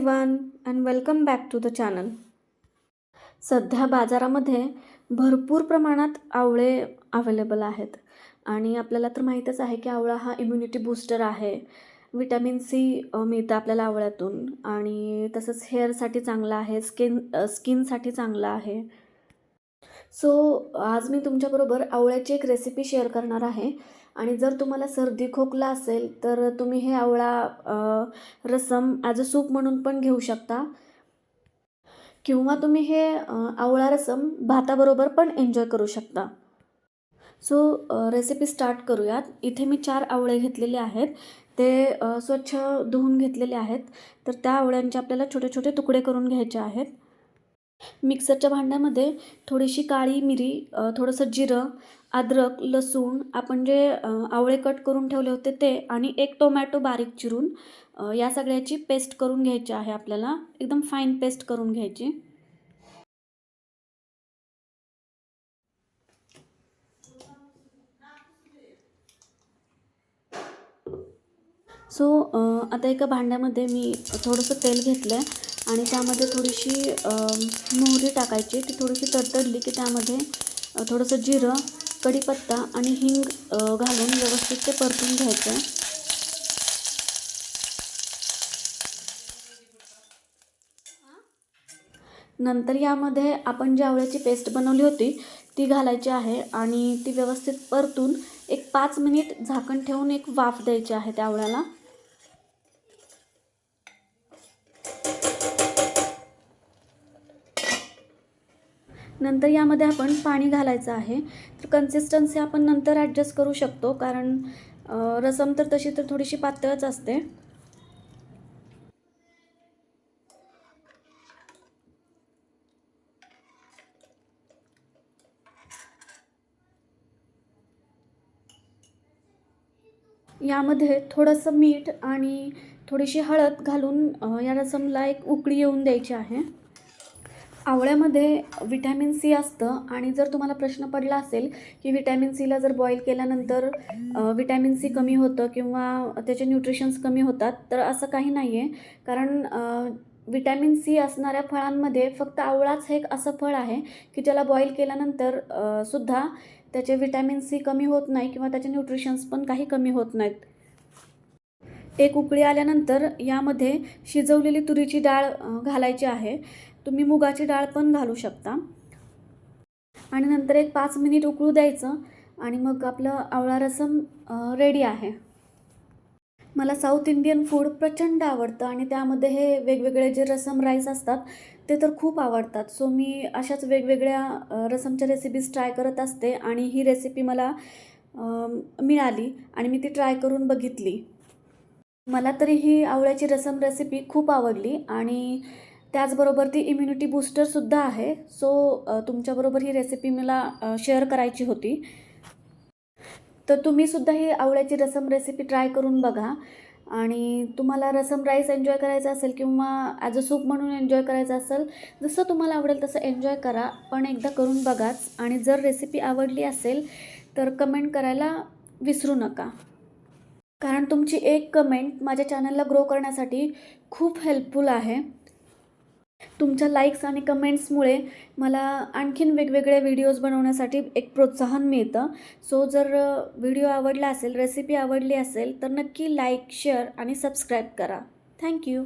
Everyone and welcome back to the channel. सध्या बाजारामध्ये भरपूर प्रमाणात आवळे अवेलेबल आहेत आणि आपल्याला तर माहीतच आहे की आवळा हा इम्युनिटी बूस्टर आहे. विटॅमिन सी मिळतं आपल्याला आवळ्यातून आणि तसंच हेअरसाठी चांगला आहे, स्किनसाठी चांगला आहे. सो आज मी तुमच्याबरोबर आवळ्याची एक रेसिपी शेअर करणार आहे आणि जर तुम्हाला सर्दी खोकला असेल तर तुम्ही हे आवळा रसम ॲज अ सूप म्हणून पण घेऊ शकता किंवा तुम्ही हे आवळा रसम भाताबरोबर पण एन्जॉय करू शकता. सो रेसिपी स्टार्ट करूयात. इथे मी 4 आवळे घेतलेले आहेत. ते स्वच्छ धुवून घेतलेले आहेत. तर त्या आवळ्यांचे आपल्याला छोटे छोटे तुकडे करून घ्यायचे आहेत. मिक्सरच्या भांड्यामध्ये थोडीशी काळी मिरी, थोडंसं जिरं, अद्रक, लसूण, आपण जे आवळे कट करून ठेवले होते ते आणि एक टोमॅटो बारीक चिरून या सगळ्याची पेस्ट करून घ्यायची आहे आपल्याला. एकदम फाईन पेस्ट करून घ्यायची. सो आता एका भांड्यामध्ये मी थोडंसं तेल घेतलं आहे आणि त्यामध्ये थोडीशी मोहरी टाकायची. ती थोडीशी तडतडली की त्यामध्ये थोडंसं जिरं, कढीपत्ता आणि हिंग घालून व्यवस्थित ते परतून घ्यायचं आहे. नंतर यामध्ये आपण जी आवळ्याची पेस्ट बनवली होती ती घालायची आहे आणि ती व्यवस्थित परतून एक 5 मिनिट झाकण ठेवून एक वाफ द्यायची आहे त्या आवळ्याला. नंतर यामध्ये आपण पाणी घालायचं आहे. तर कन्सिस्टन्सी आपण नंतर ॲडजस्ट करू शकतो कारण रसम तर तशी तर थोडीशी पातळच असते. यामध्ये थोडंसं मीठ आणि थोडीशी हळद घालून या रसमला एक उकळी येऊन द्यायची आहे. आवळ्यामध्ये विटॅमिन सी असतं आणि जर तुम्हाला प्रश्न पडला असेल की विटॅमिन सीला जर बॉईल केल्यानंतर विटॅमिन सी कमी होतं किंवा त्याचे न्यूट्रिशन्स कमी होतात, तर असं काही नाही आहे. कारण विटॅमिन सी असणाऱ्या फळांमध्ये फक्त आवळाच हे एक असं फळ आहे की ज्याला बॉईल केल्यानंतर सुद्धा त्याचे विटॅमिन सी कमी होत नाही किंवा त्याचे न्यूट्रिशन्स पण काही कमी होत नाहीत. एक उकळी आल्यानंतर यामध्ये शिजवलेली तुरीची डाळ घालायची आहे. तुम्ही मुगाची डाळ पण घालू शकता आणि नंतर एक 5 मिनिट उकळू द्यायचं आणि मग आपलं आवळा रसम रेडी आहे. मला साऊथ इंडियन फूड प्रचंड आवडतं आणि त्यामध्ये हे वेगवेगळे जे रसम राईस असतात ते तर खूप आवडतात. सो मी अशाच वेगवेगळ्या रसमच्या रेसिपीज ट्राय करत असते आणि ही रेसिपी मला मिळाली आणि मी ती ट्राय करून बघितली. मला तरी ही आवळ्याची रसम रेसिपी खूप आवडली आणि त्याचबरोबर ती इम्युनिटी बूस्टरसुद्धा आहे. सो तुमच्याबरोबर ही रेसिपी मला शेअर करायची होती. तर तुम्हीसुद्धा ही आवळ्याची रसम रेसिपी ट्राय करून बघा आणि तुम्हाला रसम राईस एन्जॉय करायचा असेल किंवा ॲज अ सूप म्हणून एन्जॉय करायचं असेल, जसं तुम्हाला आवडेल तसं एन्जॉय करा, पण एकदा करून बघाच. आणि जर रेसिपी आवडली असेल तर कमेंट करायला विसरू नका. कारण तुमची एक कमेंट माझ्या चॅनलला ग्रो करण्यासाठी खूप हेल्पफुल आहे. तुमच्या लाईक्स आणि कमेंट्समुळे मला आणखीन वेगवेगळे व्हिडिओज बनवण्यासाठी एक प्रोत्साहन मिळतं. सो जर व्हिडिओ आवडला असेल, रेसिपी आवडली असेल तर नक्की लाईक, शेअर आणि सबस्क्राईब करा. थँक्यू.